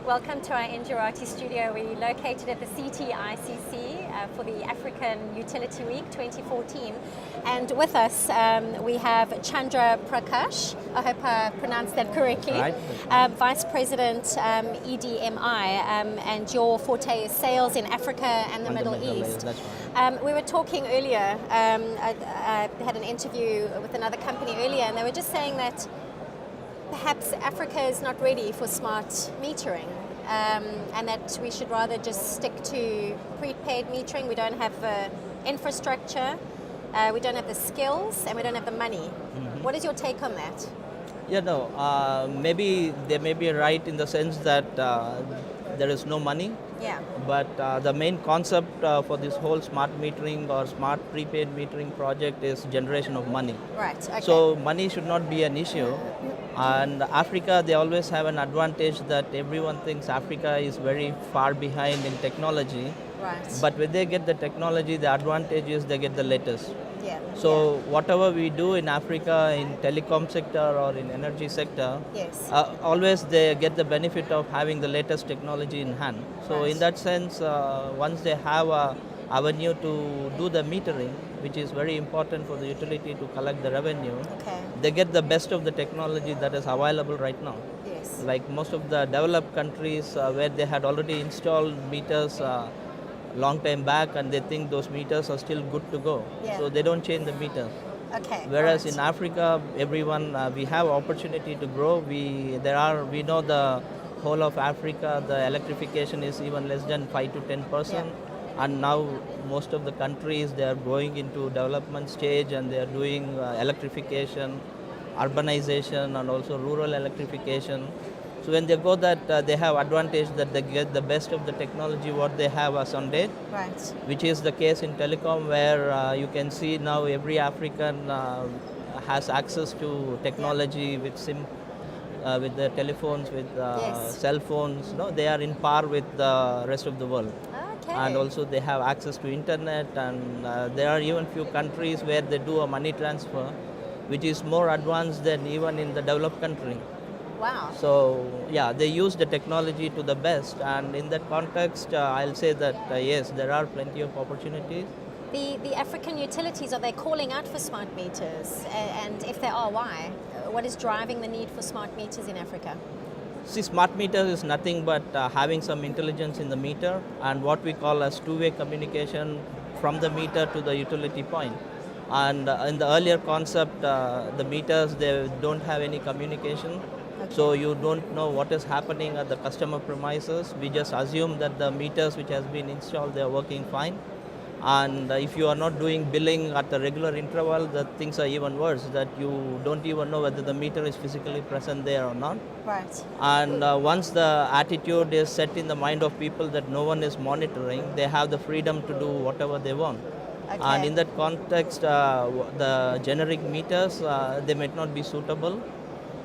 Welcome to our Injirati studio. We're located at the CTICC for the African Utility Week 2014. And with us we have Chandra Prakash, I hope I pronounced that correctly, Right. Vice President EDMI, and your forte is sales in Africa and the Middle East. That's right. We were talking earlier, I had an interview with another company earlier, and they were just saying that perhaps Africa is not ready for smart metering, and that we should rather just stick to prepaid metering. We don't have the infrastructure, we don't have the skills, and we don't have the money. Mm-hmm. What is your take on that? Yeah, no, maybe they may be right in the sense that there is no money, Yeah. but the main concept for this whole smart metering or smart prepaid metering project is generation of money. Right, okay. So money should not be an issue. And Africa, they always have an advantage that everyone thinks Africa is very far behind in technology. Right. But when they get the technology, the advantage is they get the latest. Yeah. So whatever we do in Africa, in telecom sector or in energy sector, Yes. always they get the benefit of having the latest technology in hand. So Right. in that sense, once they have a avenue to do the metering, which is very important for the utility to collect the revenue, Okay. they get the best of the technology that is available right now. Yes. Like most of the developed countries where they had already installed meters long time back, and they think those meters are still good to go. Yeah. So they don't change the meters. Okay. Whereas right. in Africa, everyone we have opportunity to grow. We know the whole of Africa, the electrification is even less than 5 to 10%, and now most of the countries they are going into development stage and they are doing electrification, urbanization, and also rural electrification. So when they go that they have advantage that they get the best of the technology what they have as on date, Right. which is the case in telecom where you can see now every African has access to technology with with the telephones, with Yes. cell phones. No, they are in par with the rest of the world. Okay. And also they have access to internet, and there are even few countries where they do a money transfer, which is more advanced than even in the developed country. Wow. So yeah, they use the technology to the best, and in that context, I'll say that yes, there are plenty of opportunities. The African utilities, are they calling out for smart meters? And if they are, why? What is driving the need for smart meters in Africa? See, smart meter is nothing but having some intelligence in the meter and what we call as two-way communication from the meter to the utility point. And in the earlier concept, the meters, they don't have any communication. So you don't know what is happening at the customer premises. We just assume that the meters which has been installed, they are working fine. And if you are not doing billing at the regular interval, the things are even worse, that you don't even know whether the meter is physically present there or not. Right. And once the attitude is set in the mind of people that no one is monitoring, they have the freedom to do whatever they want. Okay. And in that context, the generic meters, they might not be suitable.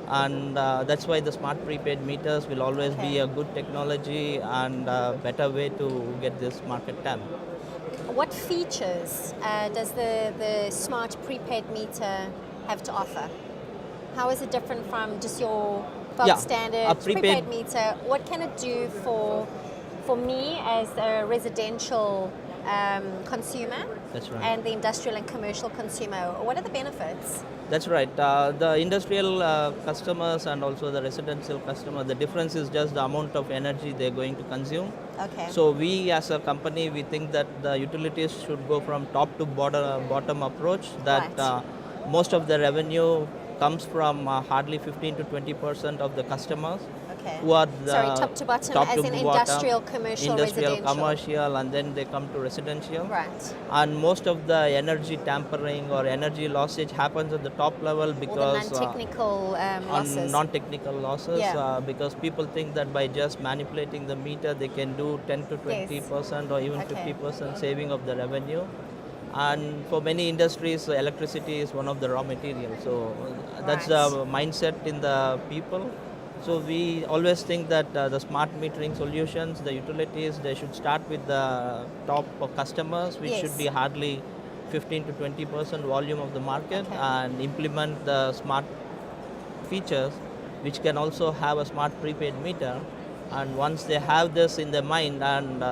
And that's why the smart prepaid meters will always be a good technology and a better way to get this market TAM. What features does the smart prepaid meter have to offer? How is it different from just your bog standard a prepaid meter? What can it do for me as a residential consumer? That's right. And the industrial and commercial consumer? What are the benefits? That's right. The industrial customers and also the residential customer, the difference is just the amount of energy they're going to consume. Okay. So we as a company, we think that the utilities should go from top to bottom approach, that Right. most of the revenue comes from hardly 15 to 20% of the customers. Okay. Who are the Sorry, top to bottom as in industrial, commercial, industrial, residential. commercial, and then they come to residential. Right. And most of the energy tampering or energy lossage happens at the top level because Or the non-technical losses. non-technical losses, Yeah. because people think that by just manipulating the meter they can do 10 to 20% or even Okay. 50% saving of the revenue. And for many industries, electricity is one of the raw materials. So that's the mindset in the people. So we always think that the smart metering solutions, the utilities, they should start with the top customers, which Yes. should be hardly 15 to 20% volume of the market, and implement the smart features, which can also have a smart prepaid meter. And once they have this in their mind, and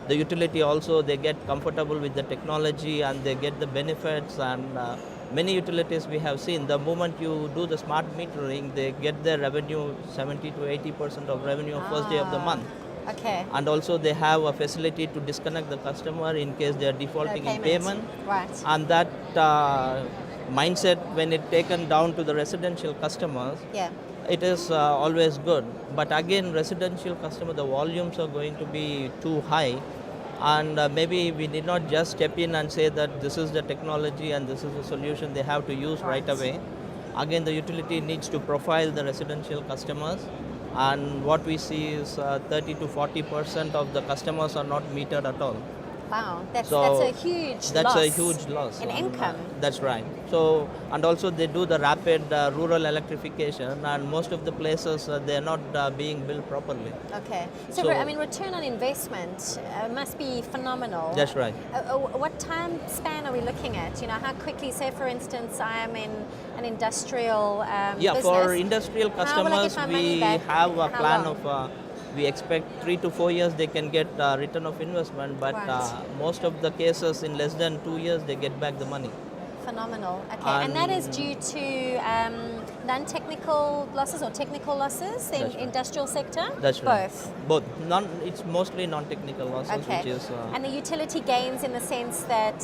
the utility also, they get comfortable with the technology and they get the benefits. And many utilities we have seen, the moment you do the smart metering, they get their revenue 70 to 80% of revenue first day of the month. Okay. And also they have a facility to disconnect the customer in case they are defaulting in payment. Right. And that mindset, when it taken down to the residential customers, Yeah. it is always good. But again, residential customer, the volumes are going to be too high. And maybe we need not just step in and say that this is the technology and this is the solution they have to use right away. Again, the utility needs to profile the residential customers. And what we see is 30 to 40% of the customers are not metered at all. Wow, that's So a huge that's loss a huge loss in And, income. that's right. So, and also they do the rapid rural electrification, and most of the places they are not being built properly. Okay. So, So- I mean, return on investment must be phenomenal. That's right. What time span are we looking at? You know, how quickly, say for instance, I am in an industrial Yeah, business. for industrial How will I customers, get my money we back? have a How plan long? of. We expect 3 to 4 years they can get return of investment, but Right. most of the cases in less than 2 years they get back the money. Phenomenal. Okay, and that is due to non-technical losses or technical losses in That's right. industrial sector? That's right. Both. Both. It's mostly non-technical losses, Okay. which is. And the utility gains in the sense that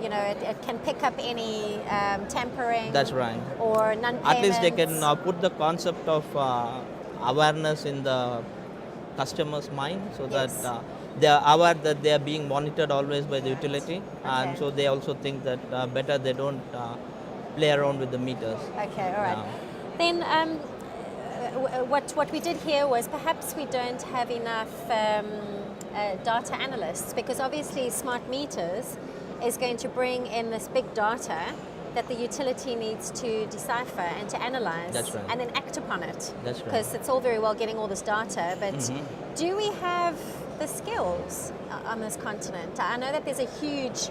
you know it can pick up any tampering. That's right. Or non-payment. At least they can put the concept of awareness in the customer's mind, so Yes. that they are aware that they are being monitored always by the utility, and Okay. so they also think that better they don't play around with the meters. Okay, all right. Yeah. Then what we did here was perhaps we don't have enough data analysts, because obviously smart meters is going to bring in this big data that the utility needs to decipher and to analyze. That's right. And then act upon it. That's right. Because it's all very well getting all this data, but do we have the skills on this continent? I know that there's a huge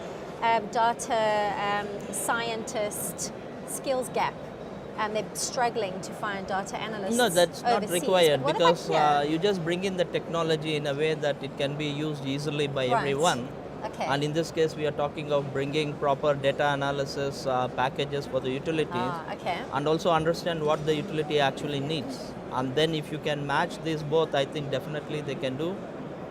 data scientist skills gap, and they're struggling to find data analysts. No, that's not overseas. required, But what about because here? you just bring in the technology in a way that it can be used easily by Right. everyone. Okay. And in this case, we are talking of bringing proper data analysis packages for the utilities, Okay. and also understand what the utility actually needs. And then if you can match these both, I think definitely they can do.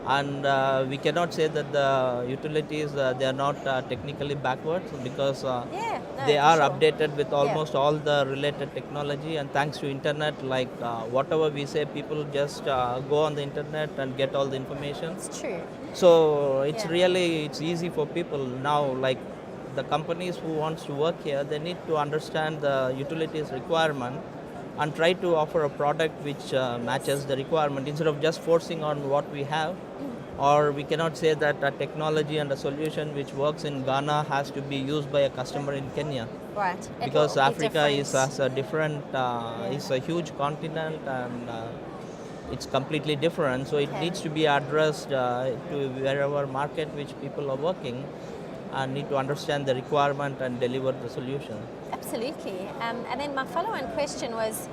And we cannot say that the utilities, they are not technically backwards, because Yeah, no, they for are sure. updated with almost all the related technology. And thanks to internet, like whatever we say, people just go on the internet and get all the information. It's true. So it's Yeah. really, it's easy for people now, like the companies who wants to work here, they need to understand the utilities requirement and try to offer a product which matches the requirement, instead of just forcing on what we have. Or we cannot say that a technology and a solution which works in Ghana has to be used by a customer in Kenya, Right. It because will be Africa is different. as a different, is a huge continent, and it's completely different. So it Okay. needs to be addressed to wherever market which people are working, and need to understand the requirement and deliver the solution. Absolutely. And then my follow-on question was,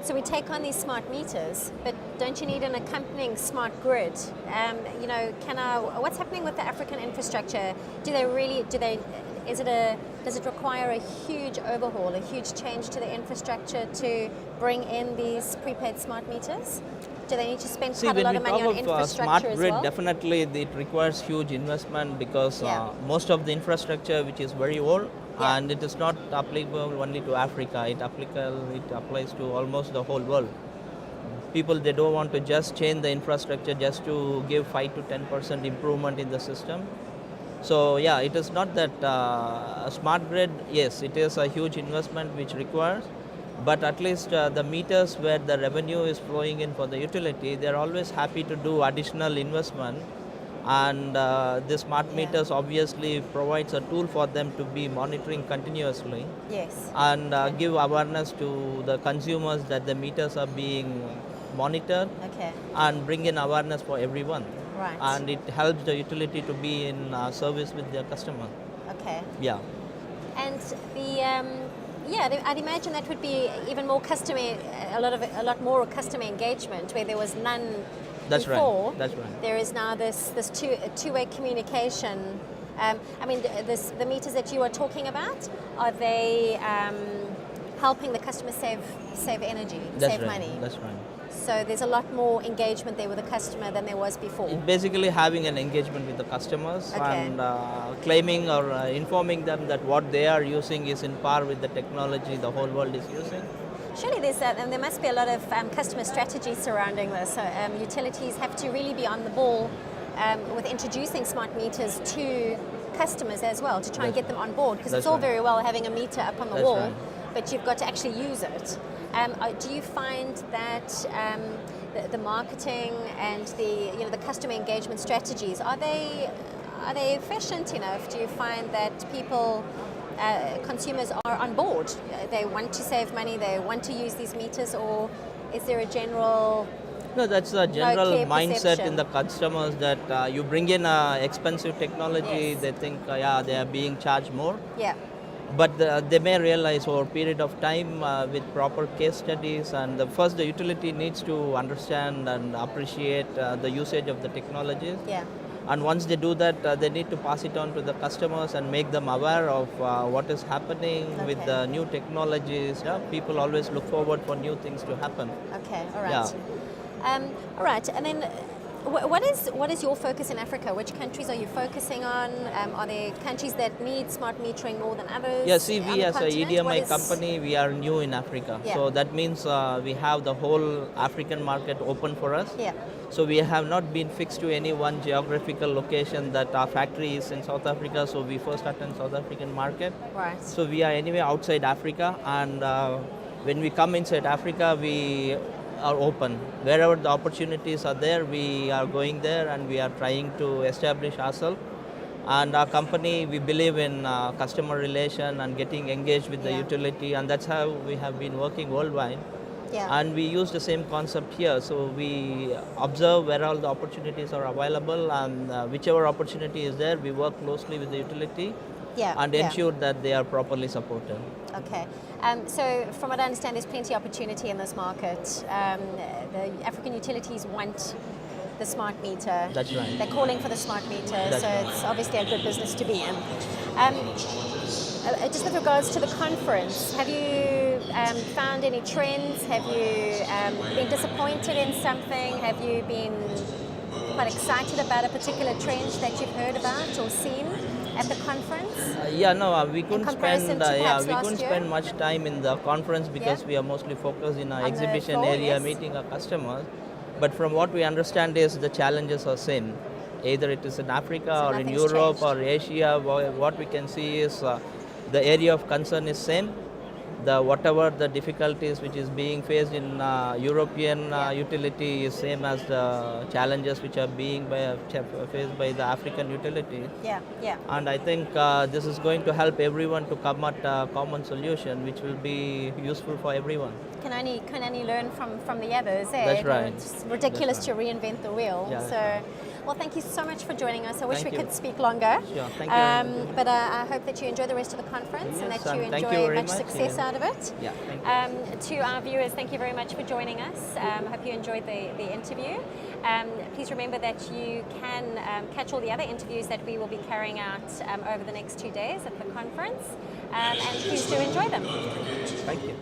so we take on these smart meters, but don't you need an accompanying smart grid? You know, what's happening with the African infrastructure? Does it require a huge overhaul, a huge change to the infrastructure to bring in these prepaid smart meters? Do they need to spend See, quite a when lot we of money talk on of infrastructure smart as grid, well? definitely it requires huge investment, because Yeah. most of the infrastructure which is very old, Yeah. and it is not applicable only to Africa. It applies to almost the whole world. People, they don't want to just change the infrastructure just to give 5 to 10% improvement in the system. So yeah, it is not that a smart grid, yes, it is a huge investment which requires, but at least the meters where the revenue is flowing in for the utility, they are always happy to do additional investment. And the smart Yeah. meters obviously provides a tool for them to be monitoring continuously, Yes. and give awareness to the consumers that the meters are being monitored, Okay. and bring in awareness for everyone. Right. And it helps the utility to be in service with their customer. Okay. Yeah. And Yeah, I'd imagine that would be even more customer, a lot more customer engagement where there was none That's before. right. That's right. There is now this two-way communication. I mean, the meters that you are talking about, are they helping the customer save energy, That's save right. money? That's right. So there's a lot more engagement there with the customer than there was before. It's basically having an engagement with the customers Okay. and claiming or informing them that what they are using is in par with the technology the whole world is using. Surely there must be a lot of customer strategy surrounding this. So, utilities have to really be on the ball with introducing smart meters to customers as well to try and get them on board, because it's all very well having a meter up on the That's wall, right. but you've got to actually use it. Do you find that the marketing and the customer engagement strategies, are they efficient enough? Do you find that people, consumers are on board? They want to save money, they want to use these meters, or is there a general... No, that's the general clear mindset perception in the customers that you bring in expensive technology, Yes. they think, yeah, they are being charged more. Yeah. But they may realize over a period of time with proper case studies, and first the utility needs to understand and appreciate the usage of the technologies. Yeah. And once they do that, they need to pass it on to the customers and make them aware of what is happening with Okay. the new technologies. Yeah, people always look forward for new things to happen. Okay, all right. Yeah. All right, and then what is your focus in Africa? Which countries are you focusing on? Are there countries that need smart metering more than others? Yeah, see, on we the as a continent? EDMI What is- company, we are new in Africa. Yeah. So that means we have the whole African market open for us. Yeah. So we have not been fixed to any one geographical location that our factory is in South Africa. So we first attend South African market. Right. So we are anyway outside Africa, and when we come inside Africa, we are open. Wherever the opportunities are there, we are going there and we are trying to establish ourselves. And our company, we believe in customer relation and getting engaged with the Yeah. utility, and that's how we have been working worldwide. Yeah. And we use the same concept here. So we observe where all the opportunities are available, and whichever opportunity is there, we work closely with the utility Yeah. and yeah. ensure that they are properly supported. Okay. So from what I understand, there's plenty of opportunity in this market. The African utilities want the smart meter. That's right. They're calling for the smart meter, That's so right. it's obviously a good business to be in. Just with regards to the conference, have you found any trends? Have you been disappointed in something? Have you been quite excited about a particular trend that you've heard about or seen at the conference? We couldn't comparison spend. to perhaps We last couldn't year? spend much time in the conference because Yeah. we are mostly focused in our On the exhibition floor, area, yes. meeting our customers. But from what we understand is the challenges are same. Either it is in Africa So or in nothing's Europe changed. or Asia. What we can see is the area of concern is same. Whatever the difficulties which is being faced in European Yeah. utility is same as the challenges which are being faced by the African utility. Yeah, yeah. And I think this is going to help everyone to come at a common solution which will be useful for everyone. Can only learn from the others, eh? That's right. It's ridiculous That's to reinvent the wheel. Yeah, that's so, right. well, thank you so much for joining us. I wish Thank we you. could speak longer. Sure, thank you. But I hope that you enjoy the rest of the conference and Yes, that you and thank enjoy you very much much, success yeah. out of it. Yeah, thank you. To our viewers, thank you very much for joining us. Hope you enjoyed the interview. Please remember that you can catch all the other interviews that we will be carrying out over the next 2 days at the conference, and please do enjoy them. Thank you.